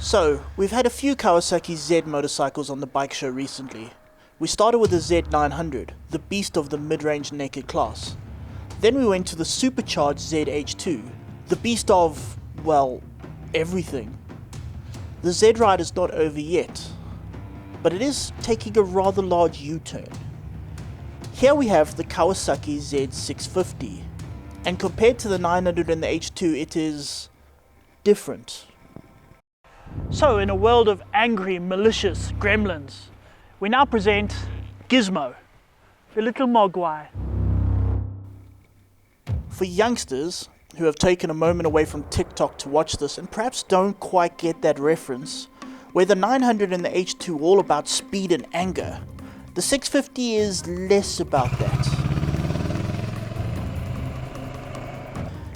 So, we've had a few Kawasaki Z motorcycles on the bike show recently. We started with the Z900, the beast of the mid-range naked class. Then we went to the supercharged ZH2, the beast of, well, everything. The Z ride is not over yet, but it is taking a rather large U-turn. Here we have the Kawasaki Z650, and compared to the 900 and the H2, it is different. So, in a world of angry, malicious gremlins, we now present Gizmo, the little mogwai. For youngsters who have taken a moment away from TikTok to watch this and perhaps don't quite get that reference, where the 900 and the H2 are all about speed and anger, the 650 is less about that.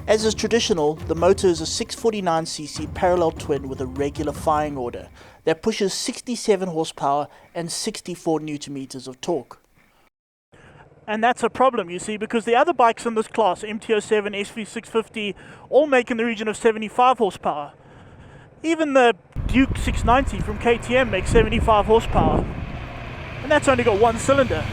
As is traditional, the motor is a 649cc parallel twin with a regular firing order that pushes 67 horsepower and 64 newton meters of torque. And that's a problem, you see, because the other bikes in this class, MT-07, SV650, all make in the region of 75 horsepower. Even the Duke 690 from KTM makes 75 horsepower, and that's only got one cylinder.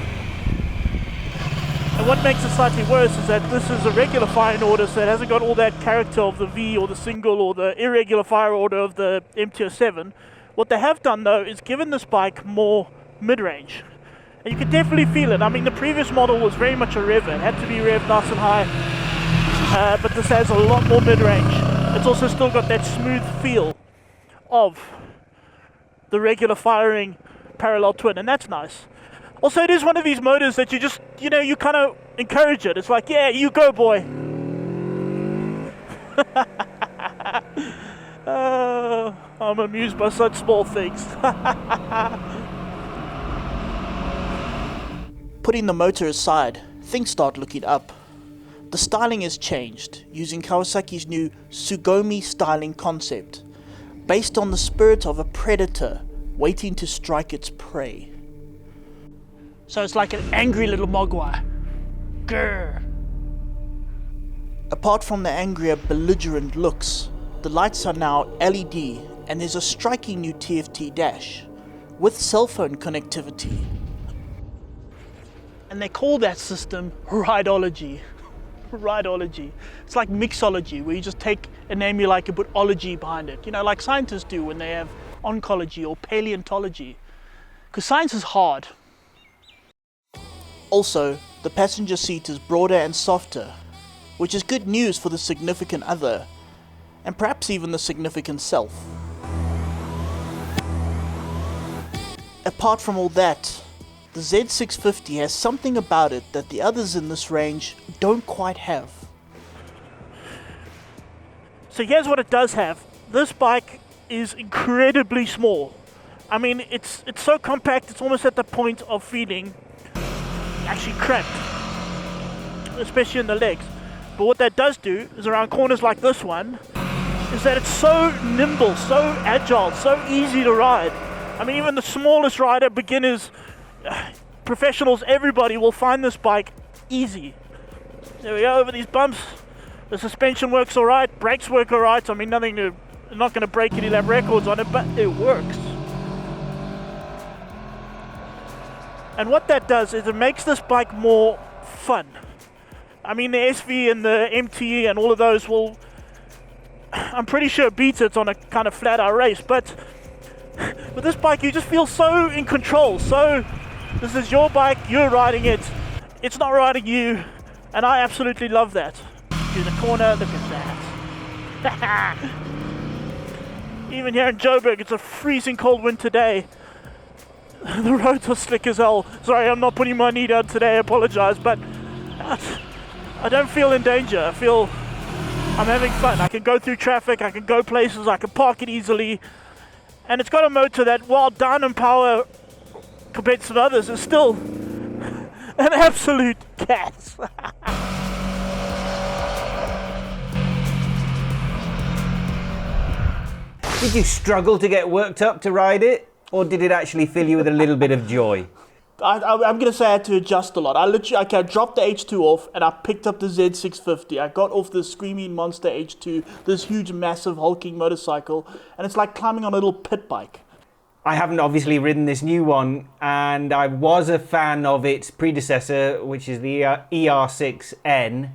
And what makes it slightly worse is that this is a regular firing order, so it hasn't got all that character of the V or the single or the irregular fire order of the MT-07. What they have done though is given this bike more mid-range. And you can definitely feel it. I mean, the previous model was very much a rever. It had to be revved nice and high, but this has a lot more mid-range. It's also still got that smooth feel of the regular firing parallel twin, and that's nice. Also, it is one of these motors that you just, you kind of encourage it. It's like, yeah, you go, boy. I'm amused by such small things. Putting the motor aside, things start looking up. The styling has changed, using Kawasaki's new Tsugomi styling concept, based on the spirit of a predator waiting to strike its prey. So it's like an angry little mogwai. Grrr. Apart from the angrier, belligerent looks, the lights are now LED, and there's a striking new TFT dash with cell phone connectivity. And they call that system rideology. Rideology. It's like mixology, where you just take a name you like and put ology behind it. Like scientists do when they have oncology or paleontology. Because science is hard. Also, the passenger seat is broader and softer, which is good news for the significant other, and perhaps even the significant self. Apart from all that, the Z650 has something about it that the others in this range don't quite have. So here's what it does have. This bike is incredibly small. I mean, it's so compact, it's almost at the point of feeling actually cramped, especially in the legs. But what that does do is around corners like this one, is that it's so nimble, so agile, so easy to ride. I mean, even the smallest rider, beginners, professionals, everybody will find this bike easy. There we go, over these bumps. The suspension works alright, brakes work alright. I mean, not going to break any lap records on it, but it works. And what that does is it makes this bike more fun. I mean, the SV and the MT and all of those will, I'm pretty sure, beat it on a kind of flat-out race. But with this bike, you just feel so in control. So this is your bike, you're riding it. It's not riding you. And I absolutely love that. To the corner, look at that. Even here in Joburg, it's a freezing cold winter day. The roads are slick as hell. Sorry, I'm not putting my knee down today, I apologize, but I don't feel in danger. I feel I'm having fun. I can go through traffic, I can go places, I can park it easily. And it's got a motor that, while down in power compared to some others, is still an absolute cat. Did you struggle to get worked up to ride it? Or did it actually fill you with a little bit of joy? I'm going to say I had to adjust a lot. I dropped the H2 off and I picked up the Z650. I got off the Screaming Monster H2, this huge, massive, hulking motorcycle, and it's like climbing on a little pit bike. I haven't obviously ridden this new one, and I was a fan of its predecessor, which is the ER6N.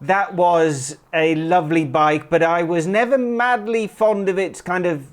That was a lovely bike, but I was never madly fond of its kind of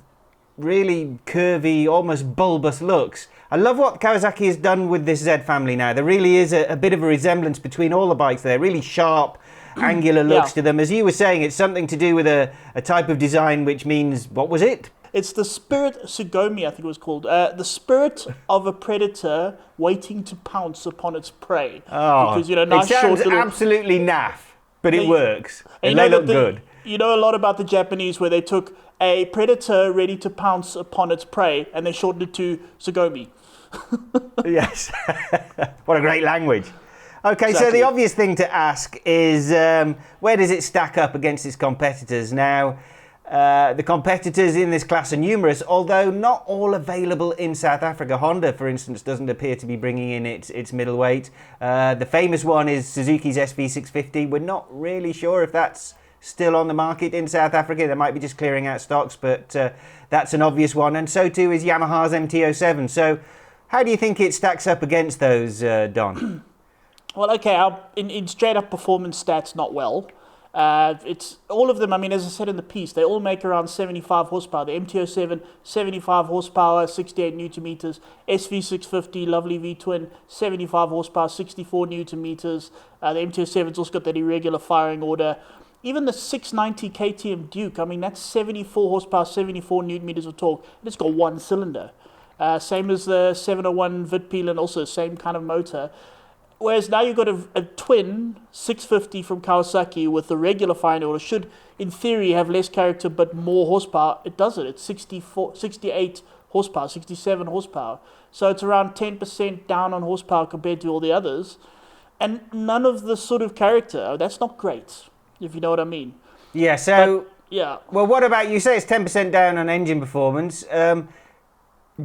really curvy, almost bulbous looks. I love what Kawasaki has done with this Z family now. There really is a bit of a resemblance between all the bikes there, really sharp, angular looks to them. As you were saying, it's something to do with a type of design which means, what was it? It's the Spirit Sugomi, I think it was called. The spirit of a predator waiting to pounce upon its prey. Oh, because, nice it sounds short little... absolutely naff, but it works. And they they look good. You know a lot about the Japanese where they took a predator ready to pounce upon its prey and they shortened it to Sugomi. Yes. What a great language. Okay, Exactly. so the obvious thing to ask is where does it stack up against its competitors? Now, the competitors in this class are numerous, although not all available in South Africa. Honda, for instance, doesn't appear to be bringing in its middleweight. The famous one is Suzuki's SV650. We're not really sure if that's still on the market in South Africa. They might be just clearing out stocks, but that's an obvious one. And so too is Yamaha's MT-07. So how do you think it stacks up against those, Don? Well, okay, in straight up performance stats, not well. It's all of them. I mean, as I said in the piece, they all make around 75 horsepower. The MT-07, 75 horsepower, 68 newton meters. SV650, lovely V-twin, 75 horsepower, 64 newton meters. The MT-07's also got that irregular firing order. Even the 690 KTM Duke, I mean, that's 74 horsepower, 74 newton meters of torque, and it's got one cylinder. Same as the 701 Vitpelen, also same kind of motor. Whereas now you've got a twin 650 from Kawasaki with the regular firing order. Should, in theory, have less character but more horsepower. It doesn't. It's 68 horsepower, 67 horsepower. So it's around 10% down on horsepower compared to all the others. And none of the sort of character. That's not great, if you know what I mean. Yeah, so... Yeah. Well, what about, you say it's 10% down on engine performance.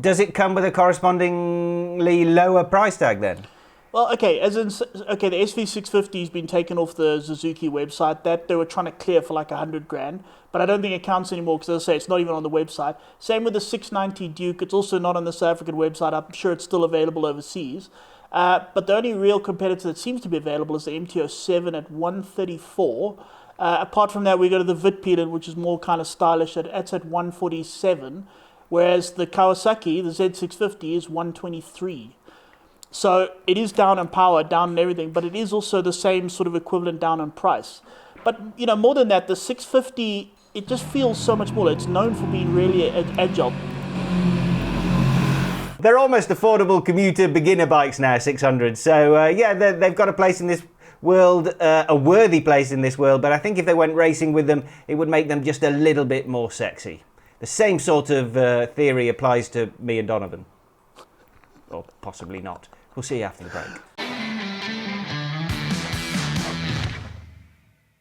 Does it come with a correspondingly lower price tag then? Well, okay, the SV650 has been taken off the Suzuki website. That they were trying to clear for like 100 grand, but I don't think it counts anymore because, as I say, it's not even on the website. Same with the 690 Duke. It's also not on the South African website. I'm sure it's still available overseas. But the only real competitor that seems to be available is the MT-07 at 134. Apart from that, we go to the Vitpelen, which is more kind of stylish. It's at 147, whereas the Kawasaki, the Z650, is 123. So it is down in power, down in everything, but it is also the same sort of equivalent down in price. But, more than that, the 650, it just feels so much more. It's known for being really agile. They're almost affordable commuter beginner bikes now, 600. So, yeah, they've got a place in this world, a worthy place in this world, but I think if they went racing with them, it would make them just a little bit more sexy. The same sort of theory applies to me and Donovan. Or possibly not. We'll see you after the break.